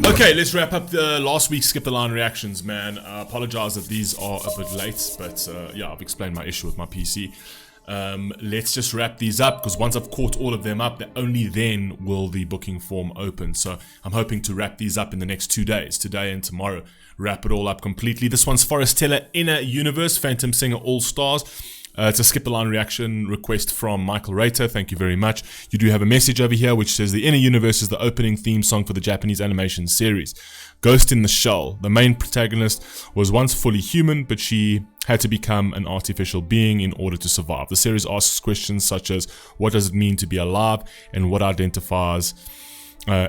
Okay, let's wrap up the last week's Skip the Line reactions, man. I apologize that these are a bit late, but yeah, I've explained my issue with my PC. Let's just wrap these up, because once I've caught all of them up, only then will the booking form open. So I'm hoping to wrap these up in the next 2 days, today and tomorrow. Wrap it all up completely. This one's Forestella, Inner Universe, Phantom Singer All Stars. It's a Skip the Line reaction request from Michael Rater. Thank you very much. You do have a message over here which says the Inner Universe is the opening theme song for the Japanese animation series. Ghost in the Shell. The main protagonist was once fully human, but she had to become an artificial being in order to survive. The series asks questions such as what does it mean to be alive, and what identifies who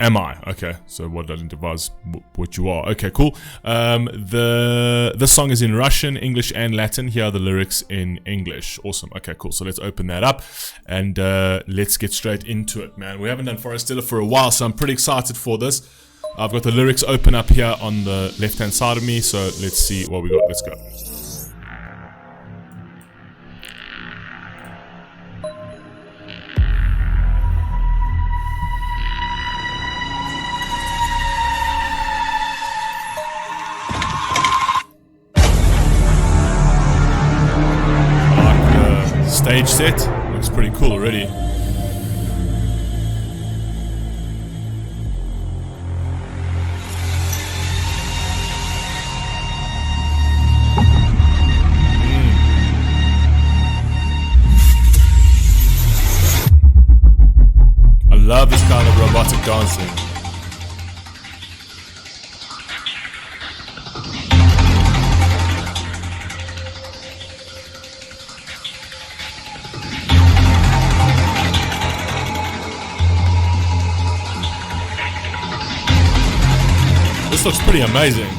am I? Okay, so what identifies what you are? Okay, cool. This song is in Russian, English, and Latin. Here are the lyrics in English. Awesome. Okay, cool. So let's open that up and let's get straight into it, man. We haven't done Forestella for a while, so I'm pretty excited for this. I've got the lyrics open up here on the left-hand side of me, so let's see what we got. Let's go. Stage set looks pretty cool already. I love this kind of robotic dancing. This looks pretty amazing.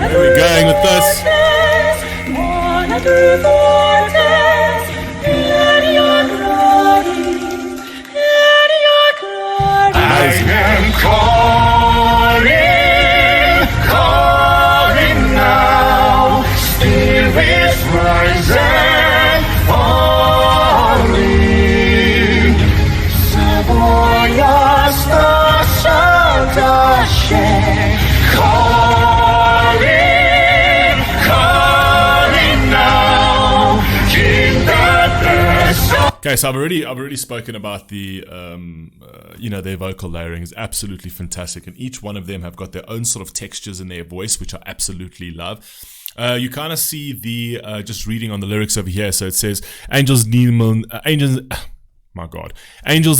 Where are we going with this? Amazing. I am calling now. Spirits rising, falling. Savoya station. Okay, so I've already spoken about the their vocal layering is absolutely fantastic, and each one of them have got their own sort of textures in their voice, which I absolutely love. You kind of see the just reading on the lyrics over here. So it says, angels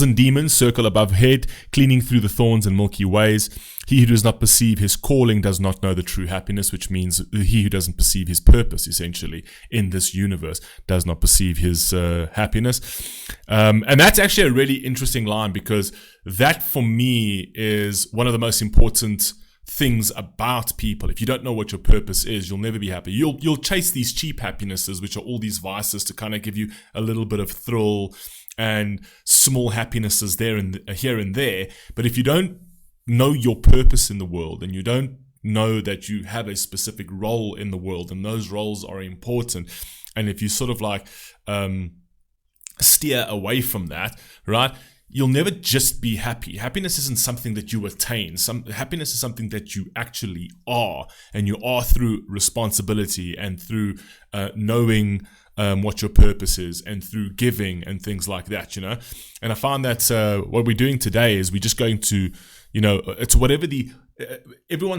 and demons circle above head, cleaning through the thorns and milky ways. He who does not perceive his calling does not know the true happiness, which means he who doesn't perceive his purpose, essentially, in this universe, does not perceive his happiness. And that's actually a really interesting line, because that, for me, is one of the most important things about people. If you don't know what your purpose is, you'll never be happy. You'll chase these cheap happinesses, which are all these vices to kind of give you a little bit of thrill and small happinesses here and there. But if you don't know your purpose in the world, and you don't know that you have a specific role in the world, and those roles are important, and if you sort of like steer away from that, right, you'll never just be happy. Happiness isn't something that you attain. Happiness is something that you actually are, and you are through responsibility and through knowing what your purpose is, and through giving and things like that, you know. And I find that what we're doing today is we're just going to, you know, it's whatever the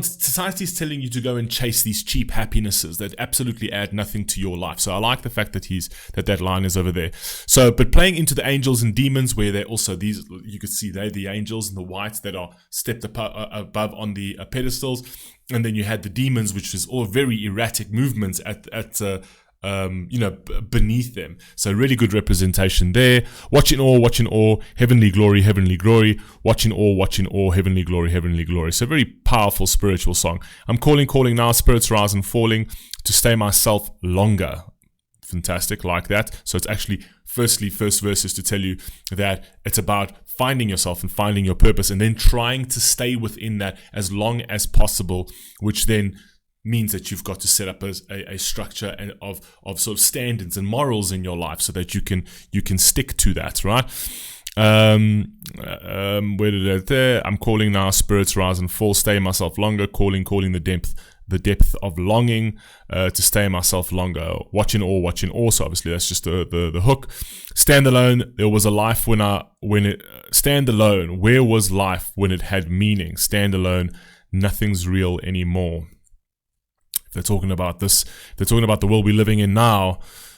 society's telling you to go and chase these cheap happinesses that absolutely add nothing to your life. So I like the fact that that line is over there. So, but playing into the angels and demons, where they're also these, you could see they're the angels and the whites that are stepped above on the pedestals, and then you had the demons, which was all very erratic movements beneath them. So really good representation there. Watch in awe, heavenly glory, watch in awe, heavenly glory. So very powerful spiritual song. I'm calling now, spirits rise and falling, to stay myself longer. Fantastic, like that. So it's actually, first verse is to tell you that it's about finding yourself and finding your purpose, and then trying to stay within that as long as possible, which then means that you've got to set up a structure and of sort of standards and morals in your life so that you can stick to that, right? Where did it there? I'm calling now, spirits rise and fall, stay myself longer, calling the depth of longing, to stay myself longer. Watch in awe. So obviously that's just the hook. Stand alone. There was a life stand alone. Where was life when it had meaning? Stand alone. Nothing's real anymore. They're talking about this. They're talking about the world we're living in now.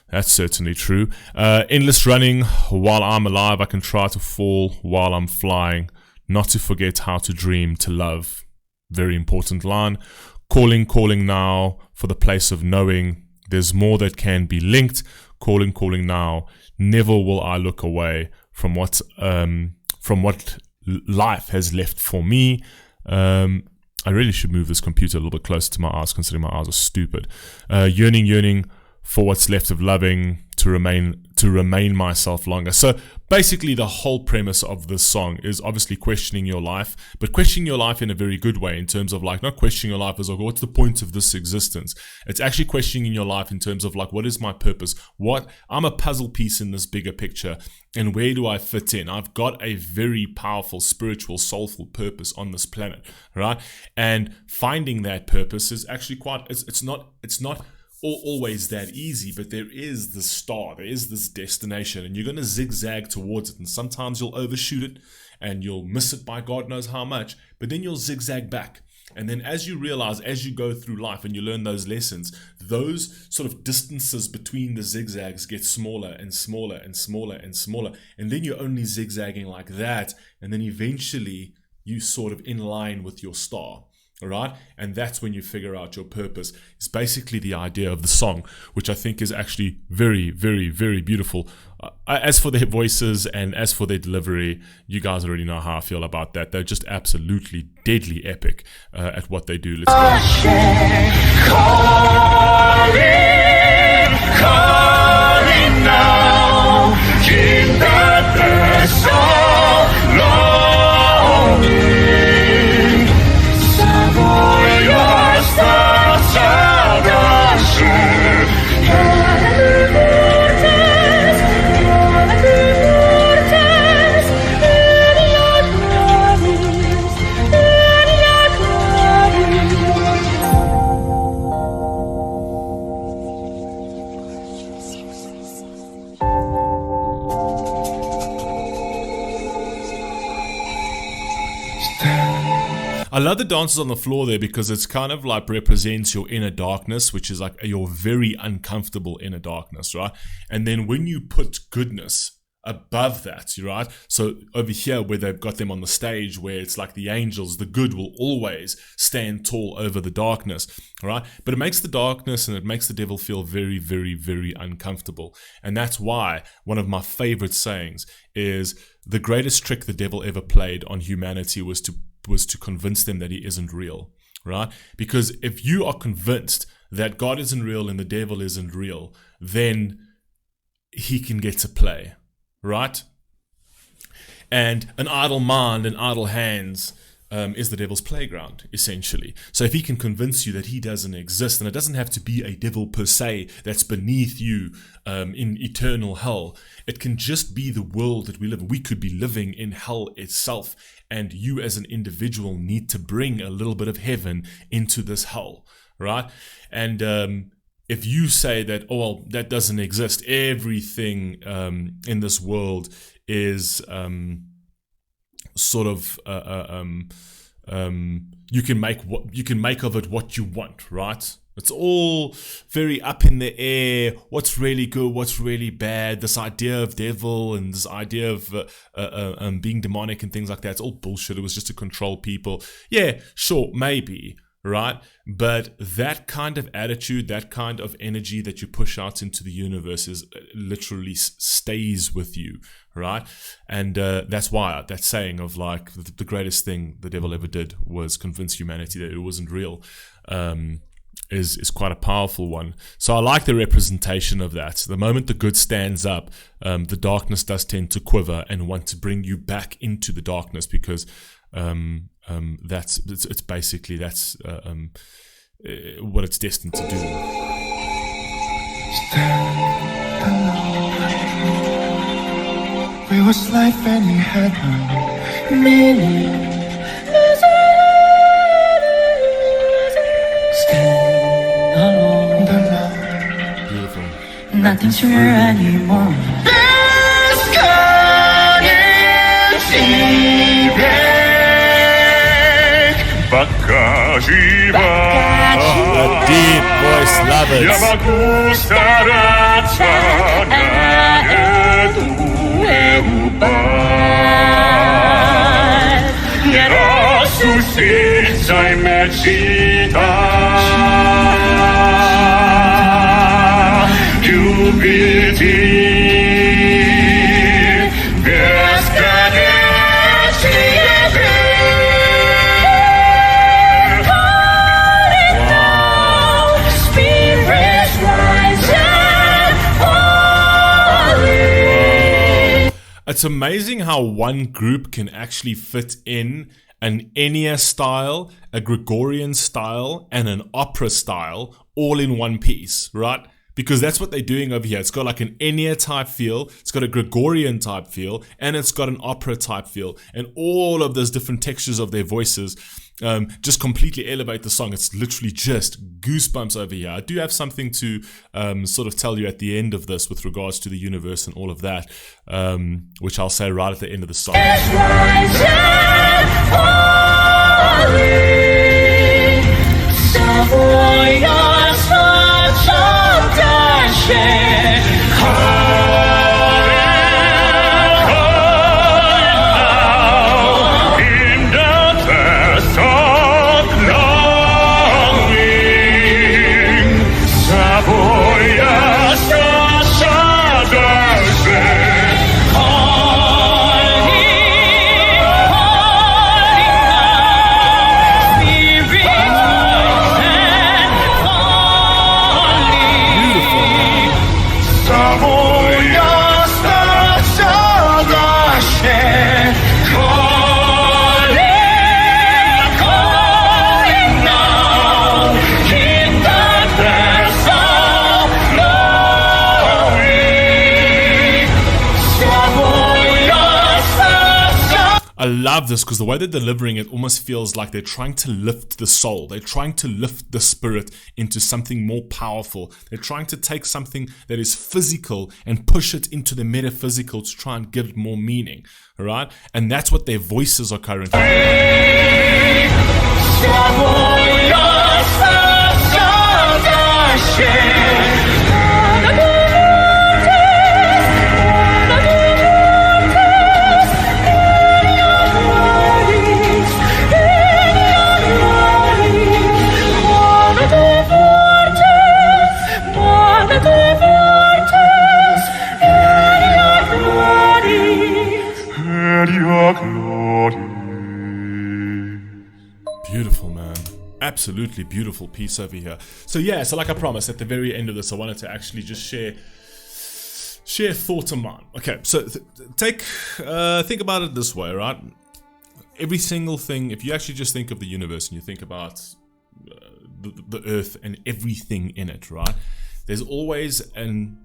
That's certainly true. Endless running. While I'm alive, I can try to fall while I'm flying. Not to forget how to dream, to love. Very important line. Calling now for the place of knowing. There's more that can be linked. Calling now. Never will I look away from what life has left for me. I really should move this computer a little bit closer to my eyes, considering my eyes are stupid. Yearning for what's left of loving, to remain myself longer. So basically the whole premise of this song is obviously questioning your life, but questioning your life in a very good way, in terms of like not questioning your life as like, what's the point of this existence? It's actually questioning your life in terms of like, what is my purpose? I'm a puzzle piece in this bigger picture, and where do I fit in? I've got a very powerful, spiritual, soulful purpose on this planet, right? And finding that purpose is actually it's not always that easy, but there is this star, there is this destination, and you're going to zigzag towards it, and sometimes you'll overshoot it and you'll miss it by God knows how much, but then you'll zigzag back. And then as you realize, as you go through life and you learn those lessons, those sort of distances between the zigzags get smaller and smaller and smaller and smaller, and then you're only zigzagging like that, and then eventually you sort of in line with your star. All right, and that's when you figure out your purpose. It's basically the idea of the song, which I think is actually very, very, very beautiful. As for their voices and as for their delivery, you guys already know how I feel about that. They're just absolutely deadly epic at what they do. Let's go. Calling now, keep that so long. I love the dances on the floor there, because it's kind of like represents your inner darkness, which is like your very uncomfortable inner darkness, right? And then when you put goodness above that, right? So over here where they've got them on the stage, where it's like the angels, the good will always stand tall over the darkness, right? But it makes the darkness and it makes the devil feel very, very, very uncomfortable. And that's why one of my favorite sayings is the greatest trick the devil ever played on humanity was to convince them that he isn't real, right? Because if you are convinced that God isn't real and the devil isn't real, then he can get to play, right? And an idle mind and idle hands is the devil's playground, essentially. So if he can convince you that he doesn't exist, and it doesn't have to be a devil per se that's beneath you in eternal hell, it can just be the world that we live in. We could be living in hell itself, and you as an individual need to bring a little bit of heaven into this hell, right? And if you say that, oh, well, that doesn't exist, everything in this world is you can make of it what you want, right? It's all very up in the air. What's really good? What's really bad? This idea of devil and this idea of being demonic and things like that. It's all bullshit. It was just to control people. Yeah, sure, maybe, right? But that kind of attitude, that kind of energy that you push out into the universe is literally stays with you, right? And that's why that saying of like the greatest thing the devil ever did was convince humanity that it wasn't real. Is quite a powerful one. So I like the representation of that. The moment the good stands up, the darkness does tend to quiver and want to bring you back into the darkness, because it's basically what it's destined to do. Stand alone. We was life and we had no meaning. Nothing's real anymore. A deep voice, love it. It's amazing how one group can actually fit in an Enya style, a Gregorian style, and an opera style all in one piece, right? Because that's what they're doing over here. It's got like an Enya type feel, it's got a Gregorian type feel, and it's got an opera type feel. And all of those different textures of their voices just completely elevate the song. It's literally just goosebumps over here. I do have something to sort of tell you at the end of this with regards to the universe and all of that, which I'll say right at the end of the song. I love this because the way they're delivering it almost feels like they're trying to lift the soul. They're trying to lift the spirit into something more powerful. They're trying to take something that is physical and push it into the metaphysical to try and give it more meaning. All right? And that's what their voices are currently beautiful, man. Absolutely beautiful piece over here. So yeah, so like I promised, at the very end of this, I wanted to actually just share a thought of mine. Okay, so think about it this way, right? Every single thing, if you actually just think of the universe and you think about the earth and everything in it, right? There's always an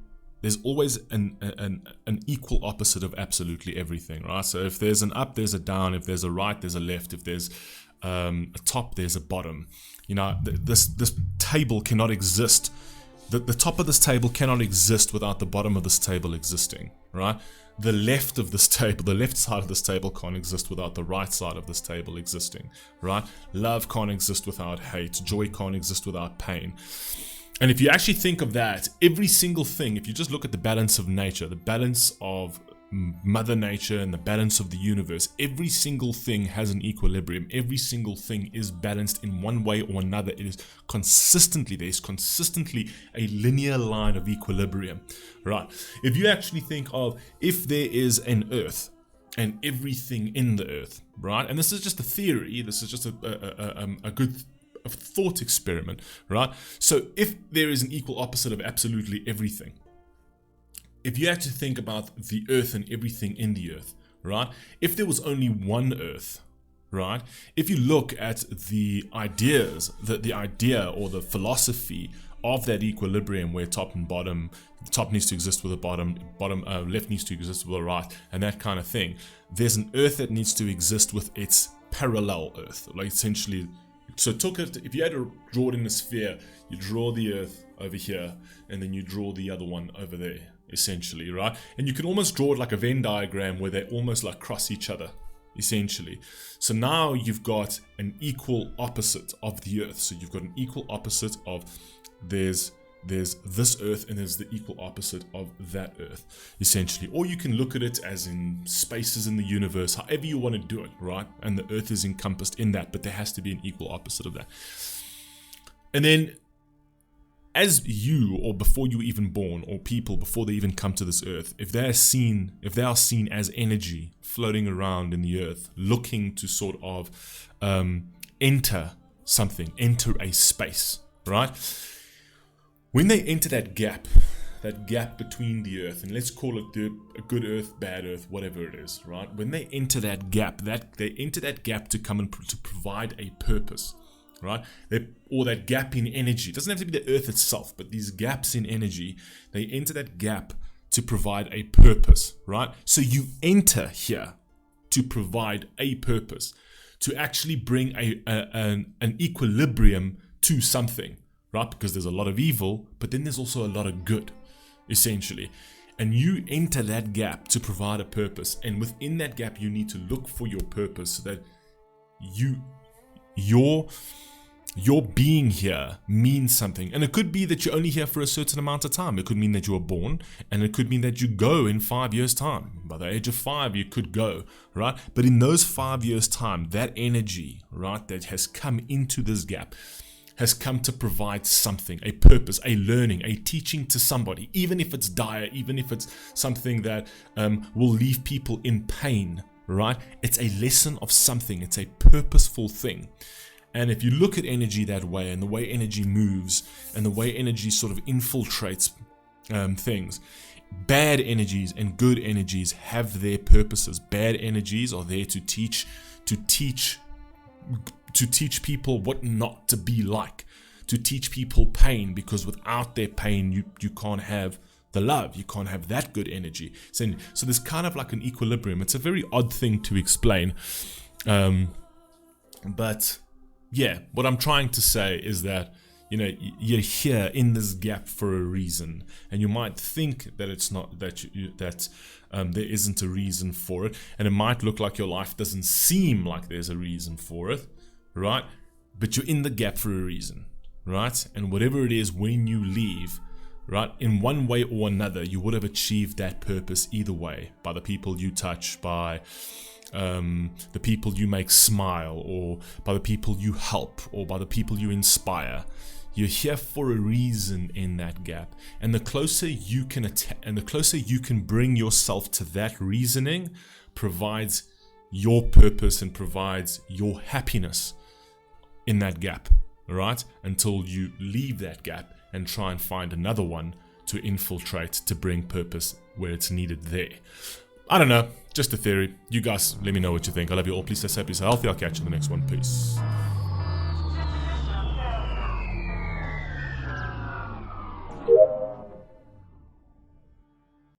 equal opposite of absolutely everything, right? So if there's an up, there's a down. If there's a right, there's a left. If there's a top, there's a bottom. You know, this table cannot exist. The top of this table cannot exist without the bottom of this table existing, right? the left of this table, the left side of this table can't exist without the right side of this table existing, right? Love can't exist without hate. Joy can't exist without pain. And if you actually think of that, every single thing, if you just look at the balance of nature, the balance of Mother Nature and the balance of the universe, every single thing has an equilibrium. Every single thing is balanced in one way or another. There's consistently a linear line of equilibrium, right? If you actually think of, if there is an earth and everything in the earth, right? And this is just a theory, this is just a good thought experiment, right? So if there is an equal opposite of absolutely everything, if you had to think about the earth and everything in the earth, right? If there was only one earth, right? If you look at the ideas, the idea or the philosophy of that equilibrium where top and bottom, top needs to exist with the bottom, left needs to exist with the right, and that kind of thing. There's an earth that needs to exist with its parallel earth, like essentially. So if you had to draw it in a sphere, you draw the earth over here, and then you draw the other one over there, essentially, right? And you can almost draw it like a Venn diagram where they almost like cross each other, essentially. So now you've got an equal opposite of the earth. So you've got an equal opposite of there's this earth and there's the equal opposite of that earth, essentially. Or you can look at it as in spaces in the universe, however you want to do it, right? And the earth is encompassed in that, but there has to be an equal opposite of that. And then as you, or before you were even born, or people before they even come to this earth, if they are seen as energy floating around in the earth, looking to sort of enter a space, right? When they enter that gap between the earth, and let's call it a good earth, bad earth, whatever it is, right? When they enter that gap, they enter that gap to come and to provide a purpose, right? Or that gap in energy. It doesn't have to be the earth itself, but these gaps in energy, they enter that gap to provide a purpose, right? So you enter here to provide a purpose, to actually bring an equilibrium to something, right? Because there's a lot of evil, but then there's also a lot of good, essentially. And you enter that gap to provide a purpose. And within that gap, you need to look for your purpose so that your being here means something. And it could be that you're only here for a certain amount of time. It could mean that you were born, and it could mean that you go in 5 years' time. By the age of 5, you could go, right? But in those 5 years' time, that energy, right, that has come into this gap has come to provide something, a purpose, a learning, a teaching to somebody, even if it's dire, even if it's something that will leave people in pain, right? It's a lesson of something. It's a purposeful thing. And if you look at energy that way, and the way energy moves, and the way energy sort of infiltrates things, bad energies and good energies have their purposes. Bad energies are there to teach people what not to be like, to teach people pain, because without their pain, you can't have the love, you can't have that good energy. So there's kind of like an equilibrium. It's a very odd thing to explain, but yeah, what I'm trying to say is that, you know, you're here in this gap for a reason, and you might think that it's not, that there isn't a reason for it, and it might look like your life doesn't seem like there's a reason for it, right? But you're in the gap for a reason, right? And whatever it is, when you leave, right, in one way or another, you would have achieved that purpose either way, by the people you touch, by the people you make smile, or by the people you help, or by the people you inspire. You're here for a reason in that gap, and the closer you can bring yourself to that reasoning, provides your purpose and provides your happiness in that gap, right? Until you leave that gap and try and find another one to infiltrate, to bring purpose where it's needed there. I don't know, just a theory. You guys let me know what you think. I love you all. Please stay safe, stay healthy. I'll catch you in the next one. Peace.